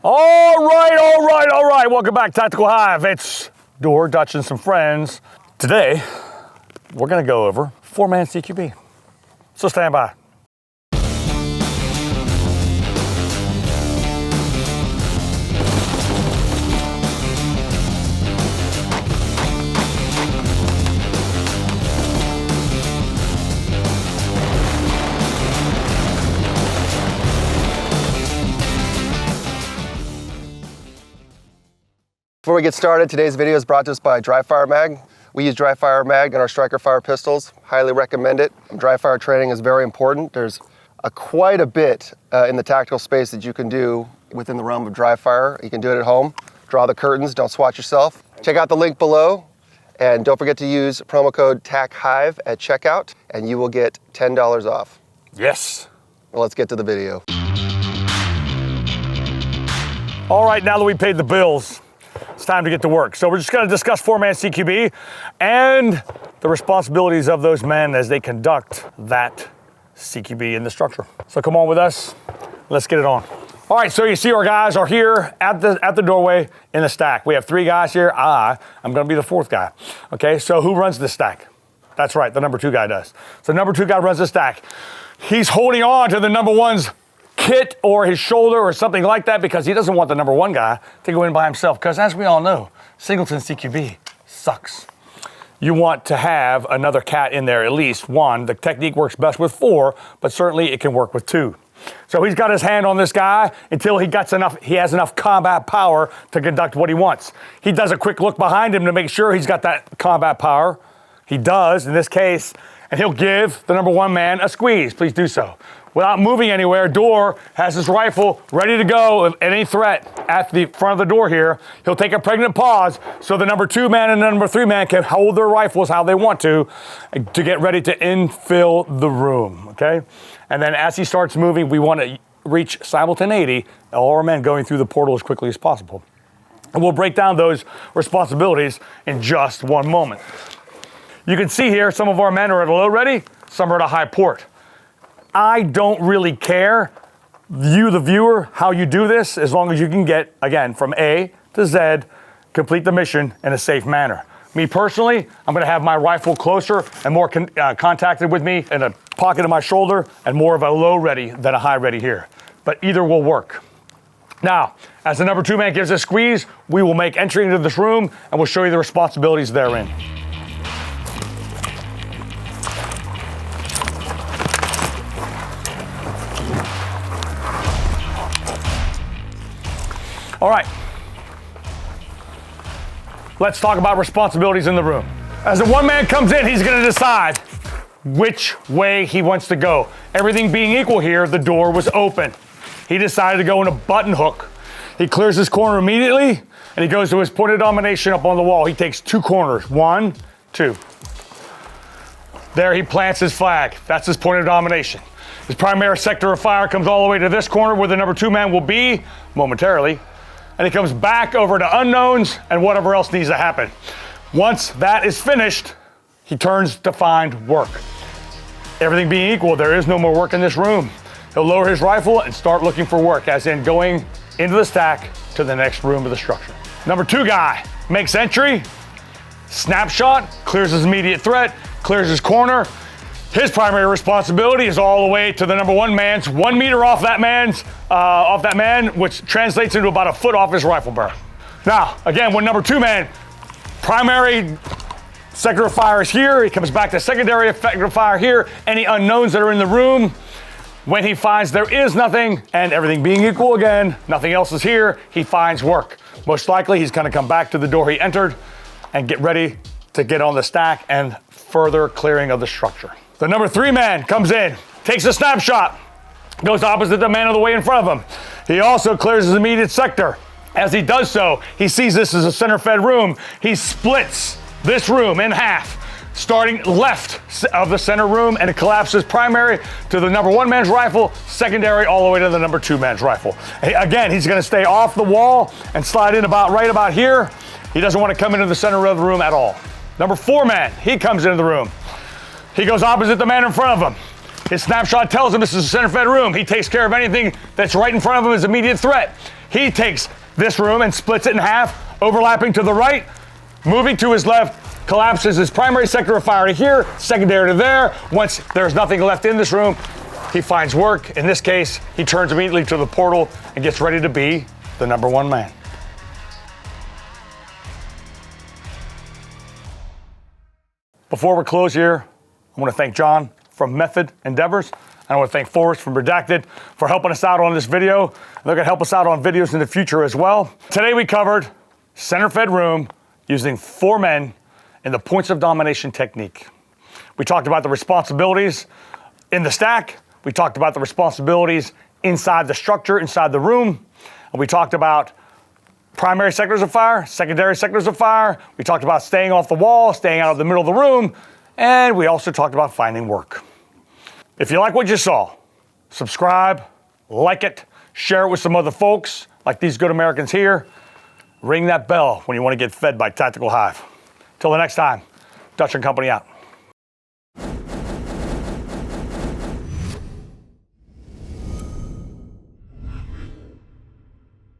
All right. Welcome back, Tactical Hyve. It's Dorr, Dutch, and some friends. Today, we're gonna go over 4-man CQB. So stand by. Before we get started, today's video is brought to us by Dry Fire Mag. We use Dry Fire Mag in our striker fire pistols. Highly recommend it. Dry fire training is very important. There's quite a bit in the tactical space that you can do within the realm of dry fire. You can do it at home. Draw the curtains, don't swat yourself. Check out the link below, and don't forget to use promo code TACHYVE at checkout, and you will get $10 off. Yes. Well, let's get to the video. All right, now that we paid the bills, it's time to get to work. So we're just gonna discuss 4-man CQB and the responsibilities of those men as they conduct that CQB in the structure. So come on with us, let's get it on. All right, so you see our guys are here at the doorway in the stack. We have 3 guys here. I'm gonna be the 4th guy. Okay, so who runs the stack? That's right, the number 2 guy does. So number 2 guy runs the stack. He's holding on to the number 1's kit or his shoulder or something like that because he doesn't want the number 1 guy to go in by himself, because as we all know, singleton CQB sucks. You want to have another cat in there, at least 1. The technique works best with 4, but certainly it can work with 2. So he's got his hand on this guy until he has enough combat power to conduct what he wants. He does a quick look behind him to make sure he's got that combat power. He does in this case, and he'll give the number 1 man a squeeze. Please do so. Without moving anywhere, Dorr has his rifle ready to go at any threat at the front of the door here. He'll take a pregnant pause so the number 2 man and the number 3 man can hold their rifles how they want to get ready to infill the room, okay? And then as he starts moving, we want to reach simultaneity, all our men going through the portal as quickly as possible. And we'll break down those responsibilities in just one moment. You can see here, some of our men are at a low ready, some are at a high port. I don't really care, you the viewer, how you do this, as long as you can get, again, from A to Z, complete the mission in a safe manner. Me personally, I'm gonna have my rifle closer and more contacted with me in a pocket of my shoulder and more of a low ready than a high ready here. But either will work. Now, as the number 2 man gives a squeeze, we will make entry into this room and we'll show you the responsibilities therein. All right, let's talk about responsibilities in the room. As the 1 man comes in, he's gonna decide which way he wants to go. Everything being equal here, the door was open. He decided to go in a button hook. He clears his corner immediately, and he goes to his point of domination up on the wall. He takes 2 corners, 1, 2. There he plants his flag. That's his point of domination. His primary sector of fire comes all the way to this corner where the number 2 man will be momentarily. And he comes back over to unknowns and whatever else needs to happen. Once that is finished, he turns to find work. Everything being equal, there is no more work in this room. He'll lower his rifle and start looking for work, as in going into the stack to the next room of the structure. Number 2 guy makes entry, snapshot, clears his immediate threat, clears his corner. His primary responsibility is all the way to the number 1 man's 1 meter off that man, which translates into about a foot off his rifle barrel. Now, again, when number 2 man, primary sector of fire is here, he comes back to secondary sector of fire here, any unknowns that are in the room. When he finds there is nothing, and everything being equal again, nothing else is here, he finds work. Most likely, he's gonna come back to the door he entered and get ready to get on the stack and further clearing of the structure. The number 3 man comes in, takes a snapshot, goes opposite the man of the way in front of him. He also clears his immediate sector. As he does so, he sees this as a center-fed room. He splits this room in half, starting left of the center room, and it collapses primary to the number 1 man's rifle, secondary all the way to the number 2 man's rifle. Again, he's gonna stay off the wall and slide in right about here. He doesn't want to come into the center of the room at all. Number 4 man, he comes into the room. He goes opposite the man in front of him. His snapshot tells him this is a center-fed room. He takes care of anything that's right in front of him as immediate threat. He takes this room and splits it in half, overlapping to the right, moving to his left, collapses his primary sector of fire to here, secondary to there. Once there's nothing left in this room, he finds work. In this case, he turns immediately to the portal and gets ready to be the #1 man. Before we close here, I want to thank John from Method Endeavors. I want to thank Forrest from Redacted for helping us out on this video. They're going to help us out on videos in the future as well. Today we covered center fed room using 4 men in the points of domination technique. We talked about the responsibilities in the stack. We talked about the responsibilities inside the structure, inside the room. And we talked about primary sectors of fire, secondary sectors of fire. We talked about staying off the wall, staying out of the middle of the room. And we also talked about finding work. If you like what you saw, subscribe, like it, share it with some other folks like these good Americans here. Ring that bell when you want to get fed by Tactical Hyve. Till the next time, Dutch & Company out.